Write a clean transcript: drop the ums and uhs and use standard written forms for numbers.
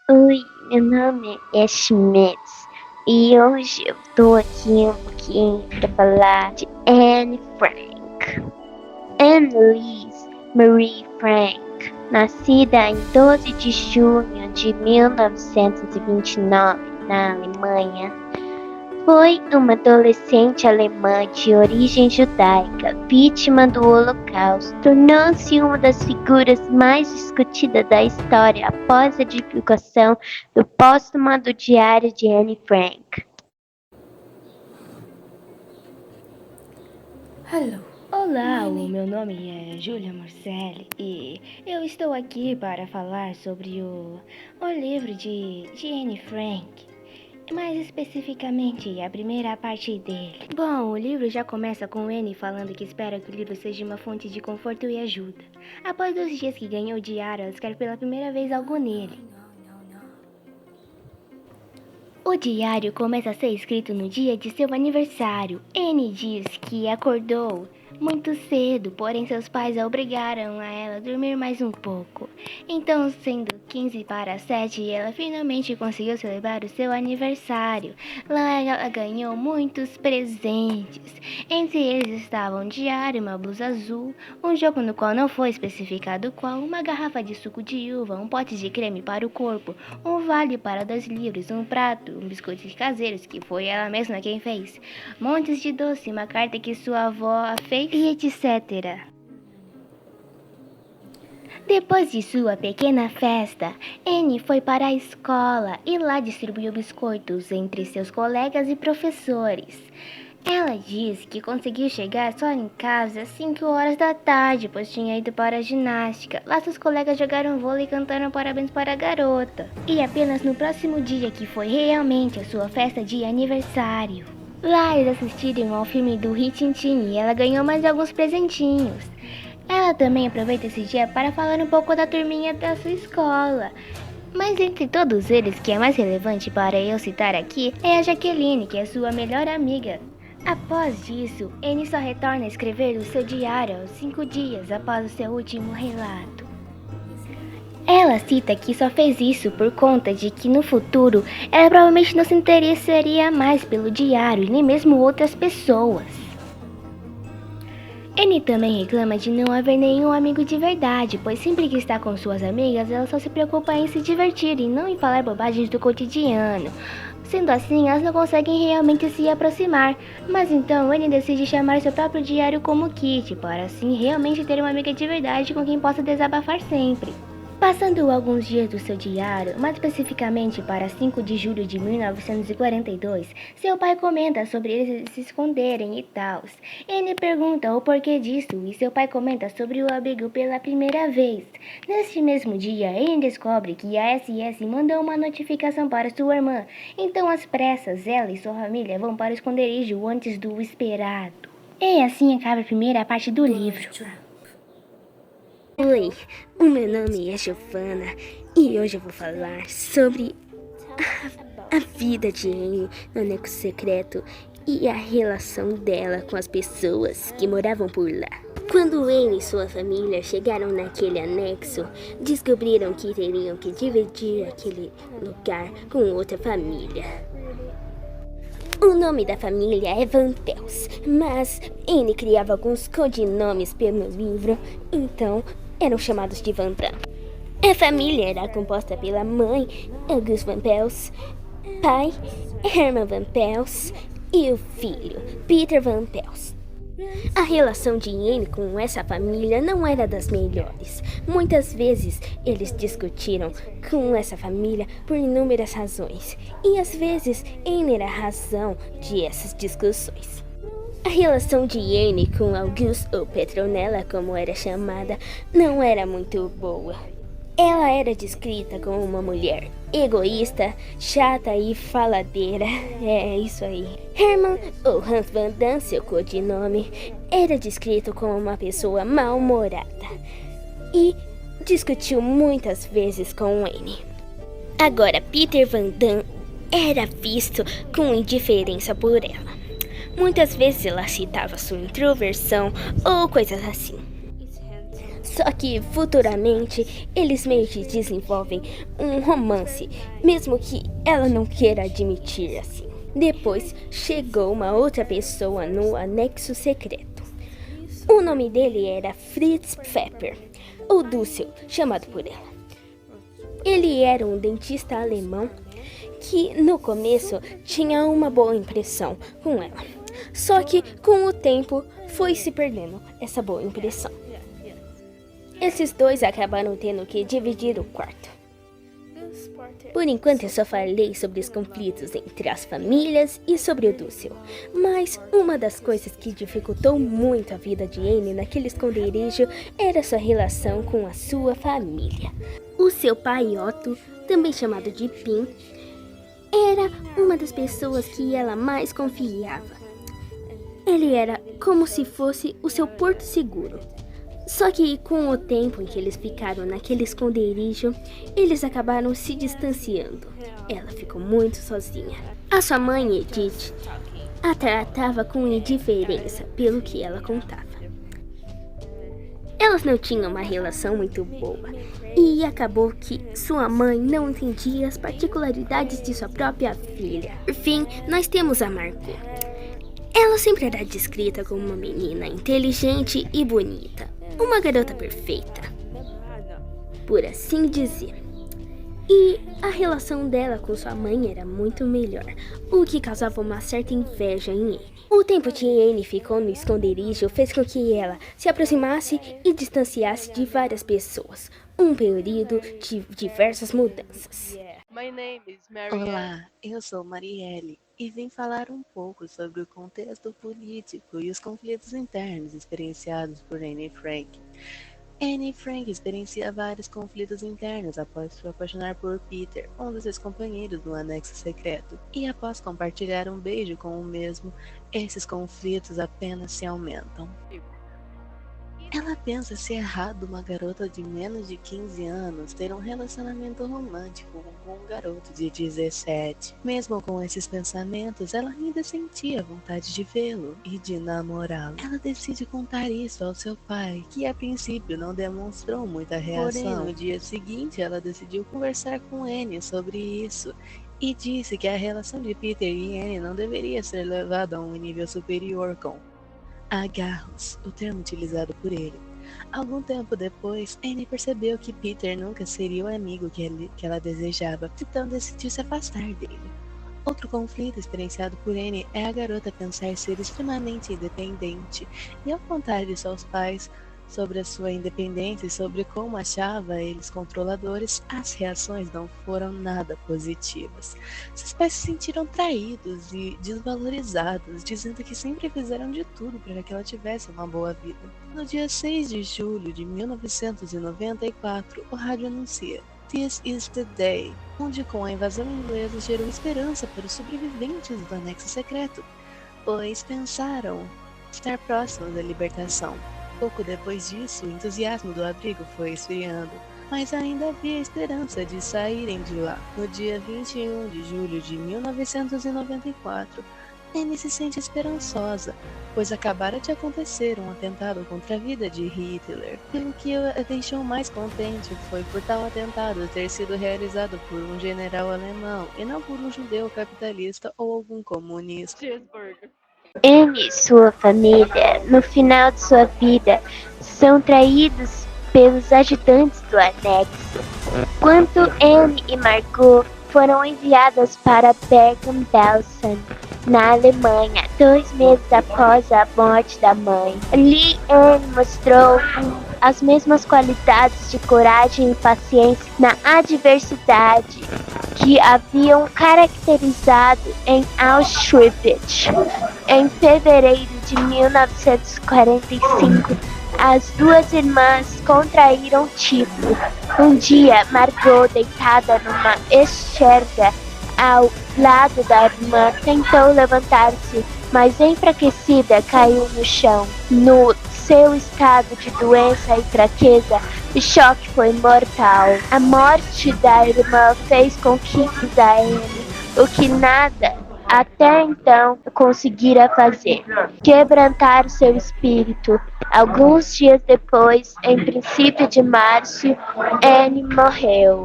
Oi, meu nome é Schmitz e hoje eu tô aqui um pouquinho para falar de Anne Frank. Annelise Marie Frank, nascida em 12 de junho de 1929 na Alemanha, foi uma adolescente alemã de origem judaica, vítima do Holocausto. Tornou-se uma das figuras mais discutidas da história após a divulgação do póstuma do Diário de Anne Frank. Hello. Olá, o meu nome é Júlia Morcelli e eu estou aqui para falar sobre o livro de Anne Frank, mais especificamente a primeira parte dele. Bom, o livro já começa com Anne falando que espera que o livro seja uma fonte de conforto e ajuda. Após 2 dias que ganhou o diário, ela escreve pela primeira vez algo nele. O diário começa a ser escrito no dia de seu aniversário. Anne diz que acordou muito cedo, porém seus pais a obrigaram a ela a dormir mais um pouco. Então, sendo 15 para 7, ela finalmente conseguiu celebrar o seu aniversário. Lá ela ganhou muitos presentes. Entre eles estavam um diário, uma blusa azul, um jogo no qual não foi especificado qual, uma garrafa de suco de uva, um pote de creme para o corpo, um vale para 2 livros, um prato, um biscoito caseiros, que foi ela mesma quem fez, montes de doce, uma carta que sua avó a fez e etc. Depois de sua pequena festa, Anne foi para a escola e lá distribuiu biscoitos entre seus colegas e professores. Ela diz que conseguiu chegar só em casa às 5 horas da tarde, pois tinha ido para a ginástica. Lá seus colegas jogaram vôlei e cantaram parabéns para a garota. E apenas no próximo dia que foi realmente a sua festa de aniversário. Lá eles assistiram ao filme do Rin Tin Tin e ela ganhou mais alguns presentinhos. Ela também aproveita esse dia para falar um pouco da turminha da sua escola. Mas entre todos eles, que é mais relevante para eu citar aqui é a Jaqueline, que é sua melhor amiga. Após disso, Anne só retorna a escrever o seu diário aos 5 dias após o seu último relato. Ela cita que só fez isso por conta de que no futuro ela provavelmente não se interessaria mais pelo diário e nem mesmo outras pessoas. Anne também reclama de não haver nenhum amigo de verdade, pois sempre que está com suas amigas, ela só se preocupa em se divertir e não em falar bobagens do cotidiano. Sendo assim, elas não conseguem realmente se aproximar, mas então Anne decide chamar seu próprio diário como Kitty, para assim realmente ter uma amiga de verdade com quem possa desabafar sempre. Passando alguns dias do seu diário, mais especificamente para 5 de julho de 1942, seu pai comenta sobre eles se esconderem e tal. Anne pergunta o porquê disso e seu pai comenta sobre o abrigo pela primeira vez. Neste mesmo dia, Anne descobre que a SS mandou uma notificação para sua irmã, então às pressas ela e sua família vão para o esconderijo antes do esperado. E assim acaba a primeira parte do livro. Oi, o meu nome é Giovanna e hoje eu vou falar sobre a vida de Anne no anexo secreto e a relação dela com as pessoas que moravam por lá. Quando Anne e sua família chegaram naquele anexo, descobriram que teriam que dividir aquele lugar com outra família. O nome da família é Van Pels, mas Anne criava alguns codinomes pelo livro, então eram chamados de Van Damme. A família era composta pela mãe, Auguste Van Pels, pai, Herman Van Pels e o filho, Peter Van Pels. A relação de Anne com essa família não era das melhores. Muitas vezes eles discutiram com essa família por inúmeras razões, e às vezes Anne era a razão de essas discussões. A relação de Anne com Auguste, ou Petronella como era chamada, não era muito boa. Ela era descrita como uma mulher egoísta, chata e faladeira. É isso aí. Herman, ou Hans Van Damme, seu codinome, era descrito como uma pessoa mal-humorada e discutiu muitas vezes com Anne. Agora, Peter Van Damme era visto com indiferença por ela. Muitas vezes ela citava sua introversão ou coisas assim. Só que futuramente eles meio que desenvolvem um romance, mesmo que ela não queira admitir assim. Depois chegou uma outra pessoa no anexo secreto. O nome dele era Fritz Pfeffer, ou Dúcio, chamado por ela. Ele era um dentista alemão que no começo tinha uma boa impressão com ela. Só que com o tempo foi se perdendo essa boa impressão. Esses dois acabaram tendo que dividir o quarto. Por enquanto eu só falei sobre os conflitos entre as famílias e sobre o Dúcio. Mas uma das coisas que dificultou muito a vida de Anne naquele esconderijo era sua relação com a sua família. O seu pai Otto, também chamado de Pim, era uma das pessoas que ela mais confiava. Ele era como se fosse o seu porto seguro. Só que com o tempo em que eles ficaram naquele esconderijo, eles acabaram se distanciando. Ela ficou muito sozinha. A sua mãe, Edith, a tratava com indiferença pelo que ela contava. Elas não tinham uma relação muito boa e acabou que sua mãe não entendia as particularidades de sua própria filha. Por fim, nós temos a Margot. Ela sempre era descrita como uma menina inteligente e bonita. Uma garota perfeita, por assim dizer. E a relação dela com sua mãe era muito melhor, o que causava uma certa inveja em Anne. O tempo que Anne ficou no esconderijo fez com que ela se aproximasse e distanciasse de várias pessoas. Um período de diversas mudanças. Olá, eu sou Marielle e vim falar um pouco sobre o contexto político e os conflitos internos experienciados por Anne Frank. Anne Frank experiencia vários conflitos internos após se apaixonar por Peter, um dos seus companheiros no anexo secreto, e após compartilhar um beijo com o mesmo, esses conflitos apenas se aumentam. Ela pensa ser errado uma garota de menos de 15 anos ter um relacionamento romântico com um garoto de 17. Mesmo com esses pensamentos, ela ainda sentia vontade de vê-lo e de namorá-lo. Ela decide contar isso ao seu pai, que a princípio não demonstrou muita reação. Porém, no dia seguinte, ela decidiu conversar com Anne sobre isso e disse que a relação de Peter e Anne não deveria ser levada a um nível superior com agarros, o termo utilizado por ele. Algum tempo depois, Anne percebeu que Peter nunca seria o amigo que ela desejava, então decidiu se afastar dele. Outro conflito experienciado por Anne é a garota pensar ser extremamente independente, e ao contar isso aos pais sobre a sua independência e sobre como achava eles controladores, as reações não foram nada positivas. Seus pais se sentiram traídos e desvalorizados, dizendo que sempre fizeram de tudo para que ela tivesse uma boa vida. No dia 6 de julho de 1994, o rádio anuncia "This is the day", onde com a invasão inglesa gerou esperança para os sobreviventes do anexo secreto, pois pensaram estar próximos da libertação. Pouco depois disso, o entusiasmo do abrigo foi esfriando, mas ainda havia esperança de saírem de lá. No dia 21 de julho de 1994, Anne se sente esperançosa, pois acabara de acontecer um atentado contra a vida de Hitler. Pelo que a deixou mais contente foi por tal atentado ter sido realizado por um general alemão e não por um judeu capitalista ou algum comunista. Anne e sua família, no final de sua vida, são traídos pelos ajudantes do anexo. Quando Anne e Margot foram enviadas para Bergen-Belsen, na Alemanha, 2 meses após a morte da mãe. Ali, Anne mostrou as mesmas qualidades de coragem e paciência na adversidade que haviam caracterizado em Auschwitz. Em fevereiro de 1945, as duas irmãs contraíram tifo. Um dia, Margot, deitada numa esquerda ao lado da irmã, tentou levantar-se, mas enfraquecida caiu no chão. No seu estado de doença e fraqueza, o choque foi mortal. A morte da irmã fez com que Anne, o que nada até então conseguira fazer: quebrantar o seu espírito. Alguns dias depois, em princípio de março, Anne morreu.